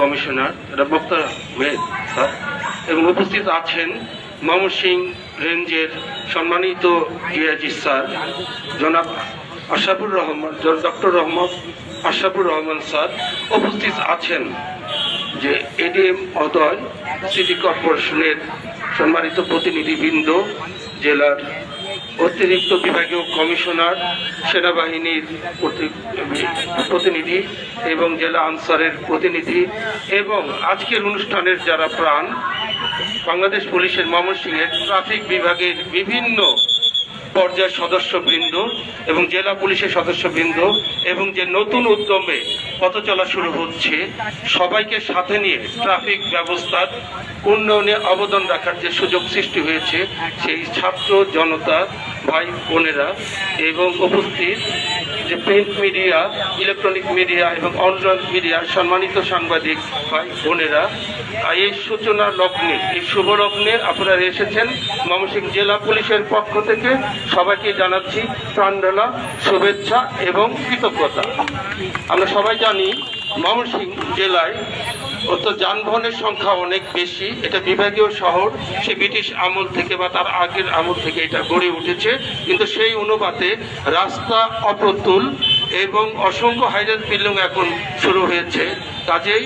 Commissioner মুক্তার Ahmed sir এবং উপস্থিত আছেন ময়মনসিংহ রেঞ্জের সম্মানিত ডিআইজি স্যার জনাব আশরাফুর রহমান, ডক্টর আশরাফুর রহমান স্যার উপস্থিত আছেন, যে এডিএম মহোদয়, সিটি কর্পোরেশনের সম্মানিত প্রতিনিধিবৃন্দ, জেলার অতিরিক্ত বিভাগীয় কমিশনার, সেনাবাহিনীর প্রতিনিধি এবং জেলা আনসারের প্রতিনিধি এবং আজকের অনুষ্ঠানের যারা প্রাণ, বাংলাদেশ পুলিশের ময়মনসিংহের ট্রাফিক বিভাগের বিভিন্ন পর্যায়ের সদস্যবৃন্দ এবং জেলা পুলিশের সদস্যবৃন্দ এবং যে নতুন উদ্যমে পথ চলা শুরু হচ্ছে, সবাইকে সাথে নিয়ে ট্রাফিক ব্যবস্থার উন্নয়নে অবদান রাখার যে সুযোগ সৃষ্টি হয়েছে, সেই ছাত্র জনতা ভাই বোনেরা এবং উপস্থিত যে প্রিন্ট মিডিয়া, ইলেকট্রনিক মিডিয়া এবং অনলাইন মিডিয়ার সম্মানিত সাংবাদিক ভাই বোনেরা, এই সূচনা লগ্নে, এই শুভ লগ্নে আপনারা এসেছেন। ময়মনসিংহ জেলা পুলিশের পক্ষ থেকে সবাইকে জানাচ্ছি প্রাণঢালা শুভেচ্ছা এবং কৃতজ্ঞতা। আমরা সবাই জানি ময়মনসিংহ জেলায় যানবাহনের সংখ্যা অনেক বেশি। এটা বিভাগীয় শহর, সে ব্রিটিশ আমল থেকে বা তার আগের আমল থেকে এটা গড়ে উঠেছে, কিন্তু সেই অনুপাতে রাস্তা অপ্রতুল এবং অসংখ্য হাইরাইজ বিল্ডিং এখন শুরু হয়েছে। কাজেই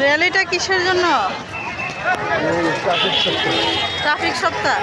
র্যালিটা কিসের জন্য? ট্রাফিক সপ্তাহ।